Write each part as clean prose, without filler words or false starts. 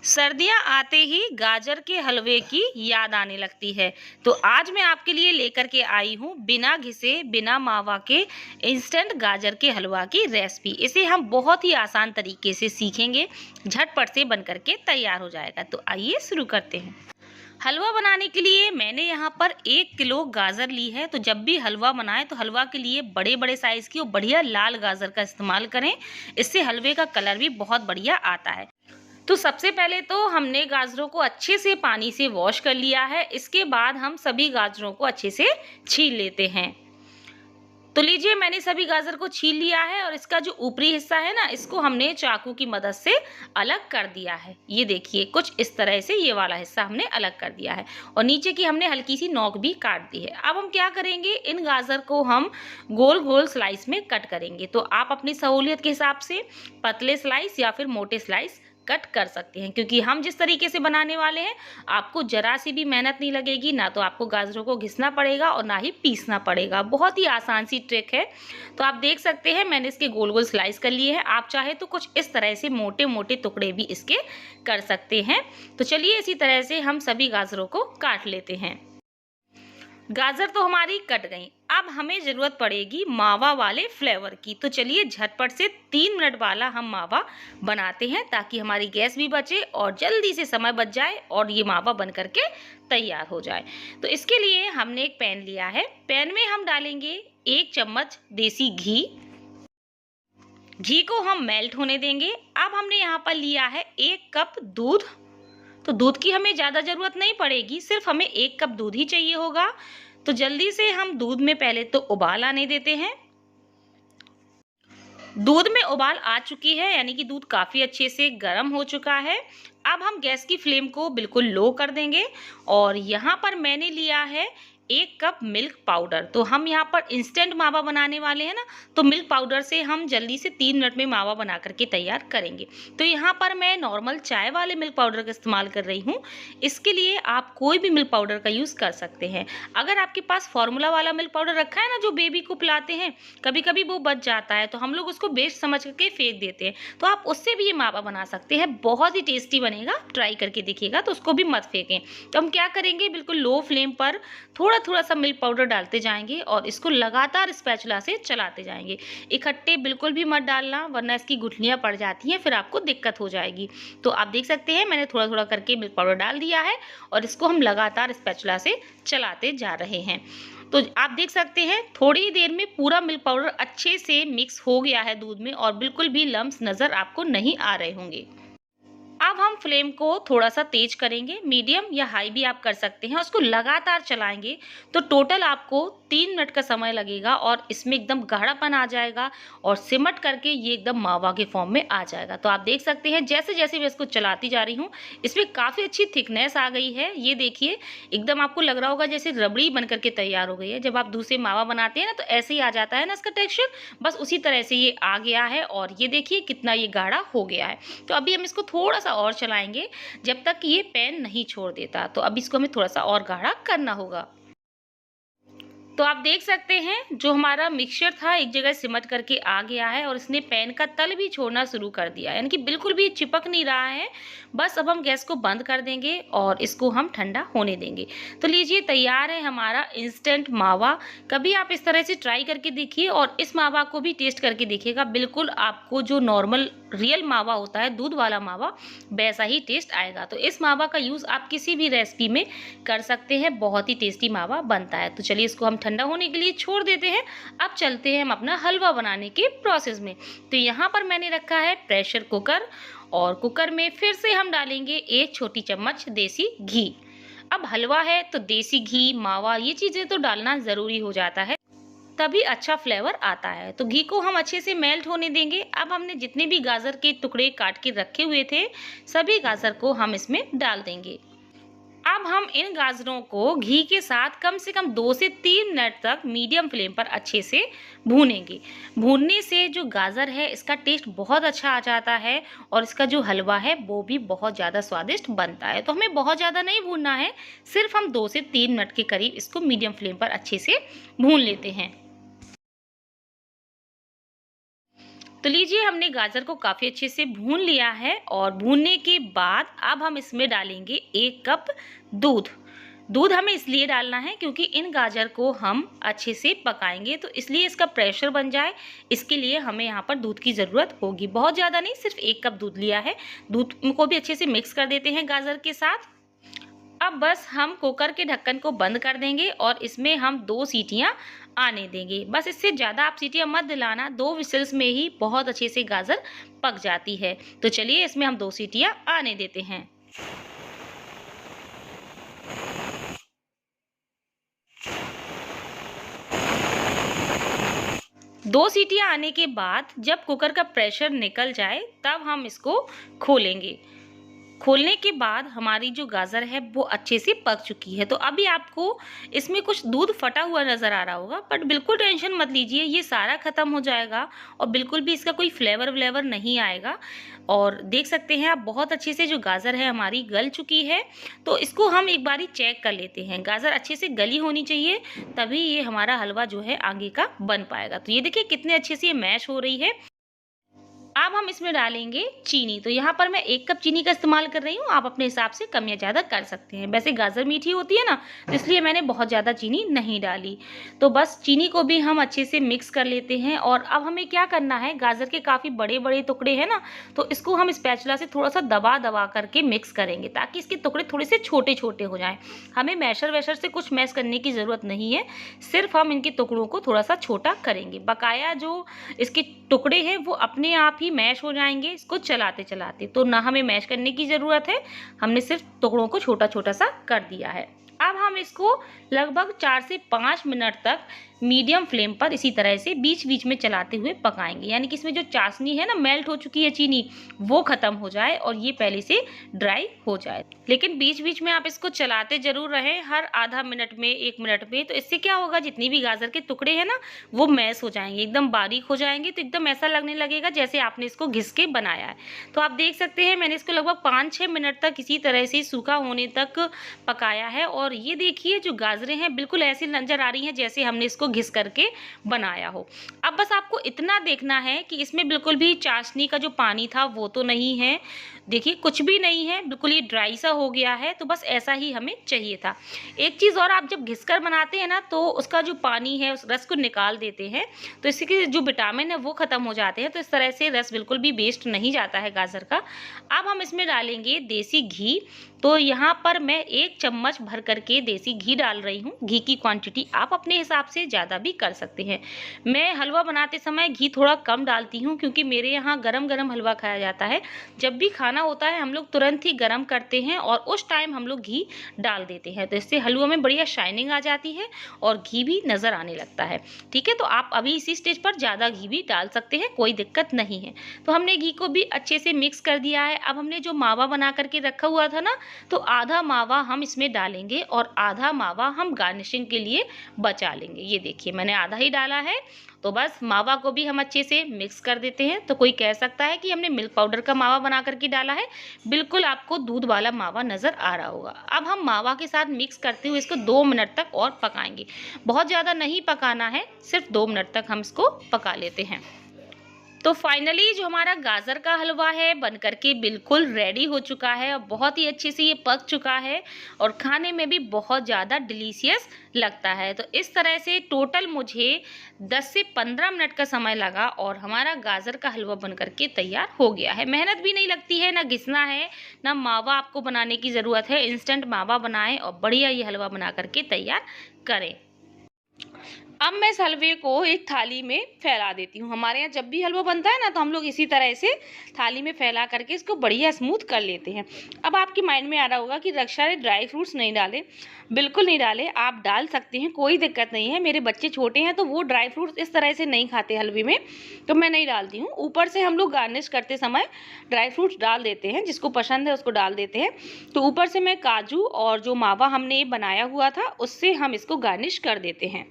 सर्दियाँ आते ही गाजर के हलवे की याद आने लगती है। तो आज मैं आपके लिए लेकर के आई हूँ बिना घिसे, बिना मावा के इंस्टेंट गाजर के हलवा की रेसिपी। इसे हम बहुत ही आसान तरीके से सीखेंगे, झटपट से बनकर के तैयार हो जाएगा। तो आइए शुरू करते हैं। हलवा बनाने के लिए मैंने यहाँ पर 1 किलो गाजर ली है। तो जब भी हलवा बनाएं तो हलवा के लिए बड़े बड़े साइज़ की और बढ़िया लाल गाजर का इस्तेमाल करें। इससे हलवे का कलर भी बहुत बढ़िया आता है। तो सबसे पहले तो हमने गाजरों को अच्छे से पानी से वॉश कर लिया है। इसके बाद हम सभी गाजरों को अच्छे से छील लेते हैं। तो लीजिए, मैंने सभी गाजर को छील लिया है और इसका जो ऊपरी हिस्सा है ना, इसको हमने चाकू की मदद से अलग कर दिया है। ये देखिए, कुछ इस तरह से ये वाला हिस्सा हमने अलग कर दिया है और नीचे की हमने हल्की सी नोक भी काट दी है। अब हम क्या करेंगे, इन गाजर को हम गोल गोल स्लाइस में कट करेंगे। तो आप अपनी सहूलियत के हिसाब से पतले स्लाइस या फिर मोटे स्लाइस कट कर सकते हैं, क्योंकि हम जिस तरीके से बनाने वाले हैं आपको जरा सी भी मेहनत नहीं लगेगी। ना तो आपको गाजरों को घिसना पड़ेगा और ना ही पीसना पड़ेगा। बहुत ही आसान सी ट्रिक है। तो आप देख सकते हैं मैंने इसके गोल गोल स्लाइस कर लिए हैं। आप चाहे तो कुछ इस तरह से मोटे मोटे टुकड़े भी इसके कर सकते हैं। तो चलिए, इसी तरह से हम सभी गाजरों को काट लेते हैं। गाजर तो हमारी कट गई। अब हमें ज़रूरत पड़ेगी मावा वाले फ्लेवर की। तो चलिए, झटपट से 3 मिनट वाला हम मावा बनाते हैं, ताकि हमारी गैस भी बचे और जल्दी से समय बच जाए और ये मावा बन करके तैयार हो जाए। तो इसके लिए हमने एक पैन लिया है। पैन में हम डालेंगे 1 चम्मच देसी घी। घी को हम मेल्ट होने देंगे। अब हमने यहाँ पर लिया है 1 कप दूध। तो दूध की हमें ज़्यादा ज़रूरत नहीं पड़ेगी, सिर्फ हमें 1 कप दूध ही चाहिए होगा। तो जल्दी से हम दूध में पहले तो उबाल आने देते हैं। दूध में उबाल आ चुकी है, यानी कि दूध काफ़ी अच्छे से गर्म हो चुका है। अब हम गैस की फ्लेम को बिल्कुल लो कर देंगे और यहाँ पर मैंने लिया है 1 कप मिल्क पाउडर। तो हम यहाँ पर इंस्टेंट मावा बनाने वाले हैं ना, तो मिल्क पाउडर से हम जल्दी से 3 मिनट में मावा बना करके तैयार करेंगे। तो यहाँ पर मैं नॉर्मल चाय वाले मिल्क पाउडर का इस्तेमाल कर रही हूँ। इसके लिए आप कोई भी मिल्क पाउडर का यूज़ कर सकते हैं। अगर आपके पास फॉर्मूला वाला मिल्क पाउडर रखा है ना, जो बेबी को पिलाते हैं, कभी कभी वो बच जाता है तो हम लोग उसको वेस्ट समझ करके फेंक देते हैं। तो आप उससे भी ये मावा बना सकते हैं, बहुत ही टेस्टी बनेगा। ट्राई करके देखिएगा, तो उसको भी मत फेंकें। तो हम क्या करेंगे, बिल्कुल लो फ्लेम पर थोड़ा थोड़ा सा मिल्क पाउडर डालते जाएंगे और इसको लगातार स्पैचुला से चलाते जाएंगे। इकट्ठे बिल्कुल भी मत डालना, वरना इसकी गुठलियां पड़ जाती हैं, फिर आपको दिक्कत हो जाएगी। तो आप देख सकते हैं मैंने थोड़ा थोड़ा करके मिल्क पाउडर डाल दिया है और इसको हम लगातार स्पैचुला से चलाते जा रहे हैं। तो आप देख सकते हैं थोड़ी ही देर में पूरा मिल्क पाउडर अच्छे से मिक्स हो गया है दूध में और बिल्कुल भी लम्स नज़र आपको नहीं आ रहे होंगे। अब हम फ्लेम को थोड़ा सा तेज करेंगे, मीडियम या हाई भी आप कर सकते हैं। उसको लगातार चलाएंगे तो टोटल आपको 3 मिनट का समय लगेगा और इसमें एकदम गाढ़ापन आ जाएगा और सिमट करके ये एकदम मावा के फॉर्म में आ जाएगा। तो आप देख सकते हैं जैसे जैसे मैं इसको चलाती जा रही हूँ, इसमें काफ़ी अच्छी थिकनेस आ गई है। ये देखिए, एकदम आपको लग रहा होगा जैसे रबड़ी बन करके तैयार हो गई है। जब आप दूसरे मावा बनाते हैं ना, तो ऐसे ही आ जाता है ना इसका टेक्सचर, बस उसी तरह से ये आ गया है। और ये देखिए कितना ये गाढ़ा हो गया है। तो अभी हम इसको थोड़ा सा और चलाएंगे जब तक कि ये पैन नहीं छोड़ देता। तो अब इसको हमें थोड़ा सा और गाढ़ा करना होगा। तो आप देख सकते हैं जो हमारा मिक्सचर था एक जगह सिमट करके आ गया है और इसने पैन का तल भी छोड़ना शुरू कर दिया, यानी कि बिल्कुल भी चिपक नहीं रहा है। बस अब हम गैस को बंद कर देंगे और इसको हम ठंडा होने देंगे। तो लीजिए, तैयार है हमारा इंस्टेंट मावा। कभी आप इस तरह से ट्राई करके देखिए और इस मावा को भी टेस्ट करके देखिएगा। बिल्कुल आपको जो नॉर्मल रियल मावा होता है, दूध वाला मावा, वैसा ही टेस्ट आएगा। तो इस मावा का यूज़ आप किसी भी रेसिपी में कर सकते हैं, बहुत ही टेस्टी मावा बनता है। तो चलिए, इसको हम ठंडा होने के लिए छोड़ देते हैं। अब चलते हैं हम अपना हलवा बनाने के प्रोसेस में। तो यहाँ पर मैंने रखा है प्रेशर कुकर और कुकर में फिर से हम डालेंगे 1 छोटी चम्मच देसी घी। अब हलवा है तो देसी घी, मावा, ये चीज़ें तो डालना ज़रूरी हो जाता है, तभी अच्छा फ्लेवर आता है। तो घी को हम अच्छे से मेल्ट होने देंगे। अब हमने जितने भी गाजर के टुकड़े काट के रखे हुए थे, सभी गाजर को हम इसमें डाल देंगे। अब हम इन गाजरों को घी के साथ कम से कम 2 से 3 मिनट तक मीडियम फ्लेम पर अच्छे से भूनेंगे। भूनने से जो गाजर है इसका टेस्ट बहुत अच्छा आ जाता है और इसका जो हलवा है वो भी बहुत ज़्यादा स्वादिष्ट बनता है। तो हमें बहुत ज़्यादा नहीं भूनना है, सिर्फ हम 2 से 3 मिनट के करीब इसको मीडियम फ्लेम पर अच्छे से भून लेते हैं। तो लीजिए हमने गाजर को काफ़ी अच्छे से भून लिया है और भूनने के बाद अब हम इसमें डालेंगे 1 कप दूध। दूध हमें इसलिए डालना है क्योंकि इन गाजर को हम अच्छे से पकाएंगे, तो इसलिए इसका प्रेशर बन जाए, इसके लिए हमें यहाँ पर दूध की ज़रूरत होगी। बहुत ज़्यादा नहीं, सिर्फ 1 कप दूध लिया है। दूध को भी अच्छे से मिक्स कर देते हैं गाजर के साथ। अब बस हम कुकर के ढक्कन को बंद कर देंगे और इसमें हम 2 सीटियां आने देंगे। बस इससे ज़्यादा आप सीटियां मत दिलाना, 2 विसिल्स में ही बहुत अच्छे से गाजर पक जाती है। तो चलिए इसमें हम 2 सीटियां आने देते हैं। दो सीटियां आने के बाद जब कुकर का प्रेशर निकल जाए तब हम इसको खोलेंगे। खोलने के बाद हमारी जो गाजर है वो अच्छे से पक चुकी है। तो अभी आपको इसमें कुछ दूध फटा हुआ नज़र आ रहा होगा, बट बिल्कुल टेंशन मत लीजिए, ये सारा ख़त्म हो जाएगा और बिल्कुल भी इसका कोई फ्लेवर नहीं आएगा। और देख सकते हैं आप बहुत अच्छे से जो गाजर है हमारी गल चुकी है। तो इसको हम एक बारी चेक कर लेते हैं। गाजर अच्छे से गली होनी चाहिए, तभी ये हमारा हलवा जो है आगे का बन पाएगा। तो ये देखिए कितने अच्छे से ये मैश हो रही है। अब हम इसमें डालेंगे चीनी। तो यहाँ पर मैं 1 कप चीनी का इस्तेमाल कर रही हूँ, आप अपने हिसाब से कम या ज़्यादा कर सकते हैं। वैसे गाजर मीठी होती है ना, तो इसलिए मैंने बहुत ज़्यादा चीनी नहीं डाली। तो बस चीनी को भी हम अच्छे से मिक्स कर लेते हैं। और अब हमें क्या करना है, गाजर के काफ़ी बड़े बड़े टुकड़े हैं ना, तो इसको हम स्पैचुला से थोड़ा सा दबा करके मिक्स करेंगे ताकि इसके टुकड़े थोड़े से छोटे छोटे हो जाएँ। हमें मैशर वैशर से कुछ मैश करने की ज़रूरत नहीं है, सिर्फ हम इनके टुकड़ों को थोड़ा सा छोटा करेंगे। बकाया जो इसके टुकड़े हैं वो अपने आप ही मैश हो जाएंगे इसको चलाते चलाते। तो ना हमें मैश करने की ज़रूरत है, हमने सिर्फ टुकड़ों को छोटा छोटा सा कर दिया है। अब हम इसको लगभग 4 से 5 मिनट तक मीडियम फ्लेम पर इसी तरह से बीच बीच में चलाते हुए पकाएंगे, यानी कि इसमें जो चाशनी है ना, मेल्ट हो चुकी है चीनी, वो ख़त्म हो जाए और ये पहले से ड्राई हो जाए। लेकिन बीच बीच में आप इसको चलाते जरूर रहें, हर आधा मिनट में 1 मिनट में। तो इससे क्या होगा, जितनी भी गाजर के टुकड़े हैं ना वो मैश हो जाएंगे, एकदम बारीक हो जाएंगे। तो एकदम ऐसा लगने लगेगा जैसे आपने इसको घिस के बनाया है। तो आप देख सकते हैं मैंने इसको लगभग 5-6 मिनट तक इसी तरह से सूखा होने तक पकाया है। और ये देखिए जो गाजरें हैं बिल्कुल ऐसी नजर आ रही हैं जैसे हमने इसको घिस करके बनाया हो। अब बस आपको इतना देखना है कि इसमें बिल्कुल भी चाशनी का जो पानी था वो तो नहीं है, देखिए कुछ भी नहीं है, बिल्कुल ये ड्राई सा हो गया है। तो बस ऐसा ही हमें चाहिए था। एक चीज़ और, आप जब घिसकर बनाते हैं ना तो उसका जो पानी है उस रस को निकाल देते हैं, तो इसके जो विटामिन है वो ख़त्म हो जाते हैं। तो इस तरह से रस बिल्कुल भी वेस्ट नहीं जाता है गाजर का। अब हम इसमें डालेंगे देसी घी। तो यहाँ पर मैं 1 चम्मच भर करके देसी घी डाल रही हूँ। घी की क्वांटिटी आप अपने हिसाब से ज़्यादा भी कर सकते हैं। मैं हलवा बनाते समय घी थोड़ा कम डालती हूँ क्योंकि मेरे यहाँ गरम गरम हलवा खाया जाता है। जब भी खाना होता है हम लोग तुरंत ही गरम करते हैं और उस टाइम हम लोग घी डाल देते हैं। तो इससे हलवा में बढ़िया शाइनिंग आ जाती है और घी भी नज़र आने लगता है। ठीक है, तो आप अभी इसी स्टेज पर ज़्यादा घी भी डाल सकते हैं, कोई दिक्कत नहीं है। तो हमने घी को भी अच्छे से मिक्स कर दिया है। अब हमने जो मावा बना करके रखा हुआ था ना, तो आधा मावा हम इसमें डालेंगे और आधा मावा हम गार्निशिंग के लिए बचा लेंगे। ये देखिए मैंने आधा ही डाला है। तो बस मावा को भी हम अच्छे से मिक्स कर देते हैं। तो कोई कह सकता है कि हमने मिल्क पाउडर का मावा बना करके डाला है, बिल्कुल आपको दूध वाला मावा नज़र आ रहा होगा। अब हम मावा के साथ मिक्स करते हुए इसको 2 मिनट तक और पकाएंगे। बहुत ज़्यादा नहीं पकाना है, सिर्फ 2 मिनट तक हम इसको पका लेते हैं। तो फाइनली जो हमारा गाजर का हलवा है बनकर के बिल्कुल रेडी हो चुका है और बहुत ही अच्छे से ये पक चुका है और खाने में भी बहुत ज़्यादा डिलीशियस लगता है। तो इस तरह से टोटल मुझे 10 से 15 मिनट का समय लगा और हमारा गाजर का हलवा बनकर के तैयार हो गया है। मेहनत भी नहीं लगती है, ना घिसना है, ना मावा आपको बनाने की ज़रूरत है। इंस्टेंट मावा बनाएं और बढ़िया ये हलवा बना करके तैयार करें। अब मैं इस हलवे को एक थाली में फैला देती हूँ। हमारे यहाँ जब भी हलवा बनता है ना तो हम लोग इसी तरह से थाली में फैला करके इसको बढ़िया स्मूथ कर लेते हैं। अब आपके माइंड में आ रहा होगा कि रक्षा ने ड्राई फ्रूट्स नहीं डाले। बिल्कुल नहीं डाले, आप डाल सकते हैं, कोई दिक्कत नहीं है। मेरे बच्चे छोटे हैं तो वो ड्राई फ्रूट्स इस तरह से नहीं खाते हलवे में, तो मैं नहीं डालती हूँ। ऊपर से हम लोग गार्निश करते समय ड्राई फ्रूट्स डाल देते हैं, जिसको पसंद है उसको डाल देते हैं। तो ऊपर से मैं काजू और जो मावा हमने बनाया हुआ था उससे हम इसको गार्निश कर देते हैं।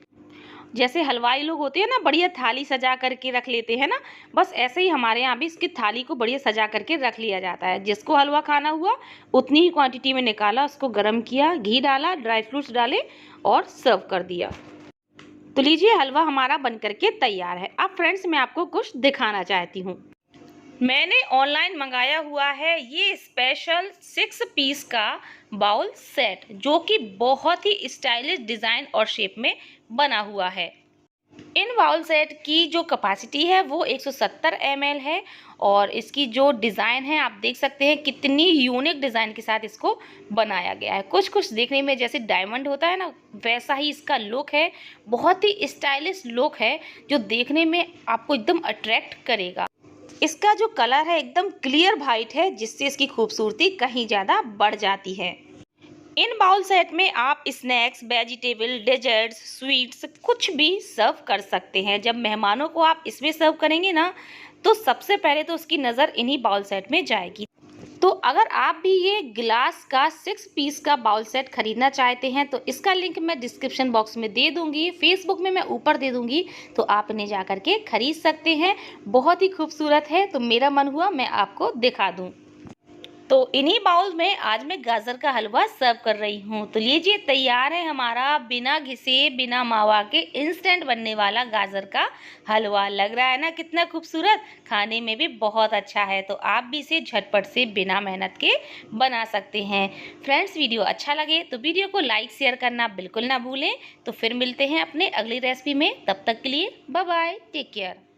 जैसे हलवाई लोग होते हैं ना, बढ़िया थाली सजा करके रख लेते हैं ना, बस ऐसे ही हमारे यहाँ भी इसकी थाली को बढ़िया सजा करके रख लिया जाता है। जिसको हलवा खाना हुआ उतनी ही क्वांटिटी में निकाला, उसको गर्म किया, घी डाला, ड्राई फ्रूट्स डाले और सर्व कर दिया। तो लीजिए हलवा हमारा बन करके तैयार है। अब फ्रेंड्स मैं आपको कुछ दिखाना चाहती हूँ। मैंने ऑनलाइन मंगाया हुआ है ये स्पेशल 6 पीस का बाउल सेट, जो कि बहुत ही स्टाइलिश डिज़ाइन और शेप में बना हुआ है। इन बाउल सेट की जो कैपेसिटी है वो 170 ml है और इसकी जो डिज़ाइन है आप देख सकते हैं कितनी यूनिक डिज़ाइन के साथ इसको बनाया गया है। कुछ कुछ देखने में जैसे डायमंड होता है ना, वैसा ही इसका लुक है। बहुत ही स्टाइलिश लुक है जो देखने में आपको एकदम अट्रैक्ट करेगा। इसका जो कलर है एकदम क्लियर वाइट है, जिससे इसकी खूबसूरती कहीं ज़्यादा बढ़ जाती है। इन बाउल सेट में आप स्नैक्स, वेजिटेबल, डेजर्ट्स, स्वीट्स कुछ भी सर्व कर सकते हैं। जब मेहमानों को आप इसमें सर्व करेंगे ना, तो सबसे पहले तो उसकी नज़र इन्हीं बाउल सेट में जाएगी। तो अगर आप भी ये ग्लास का 6 पीस का बाउल सेट खरीदना चाहते हैं तो इसका लिंक मैं डिस्क्रिप्शन बॉक्स में दे दूंगी, फेसबुक में मैं ऊपर दे दूंगी, तो आप इन्हें जा करके खरीद सकते हैं। बहुत ही खूबसूरत है, तो मेरा मन हुआ मैं आपको दिखा दूं। तो इन्हीं बाउल में आज मैं गाजर का हलवा सर्व कर रही हूँ। तो लीजिए तैयार है हमारा बिना घिसे बिना मावा के इंस्टेंट बनने वाला गाजर का हलवा। लग रहा है ना कितना खूबसूरत, खाने में भी बहुत अच्छा है। तो आप भी इसे झटपट से बिना मेहनत के बना सकते हैं। फ्रेंड्स वीडियो अच्छा लगे तो वीडियो को लाइक शेयर करना बिल्कुल ना भूलें। तो फिर मिलते हैं अपने अगली रेसिपी में, तब तक के लिए बाय बाय, टेक केयर।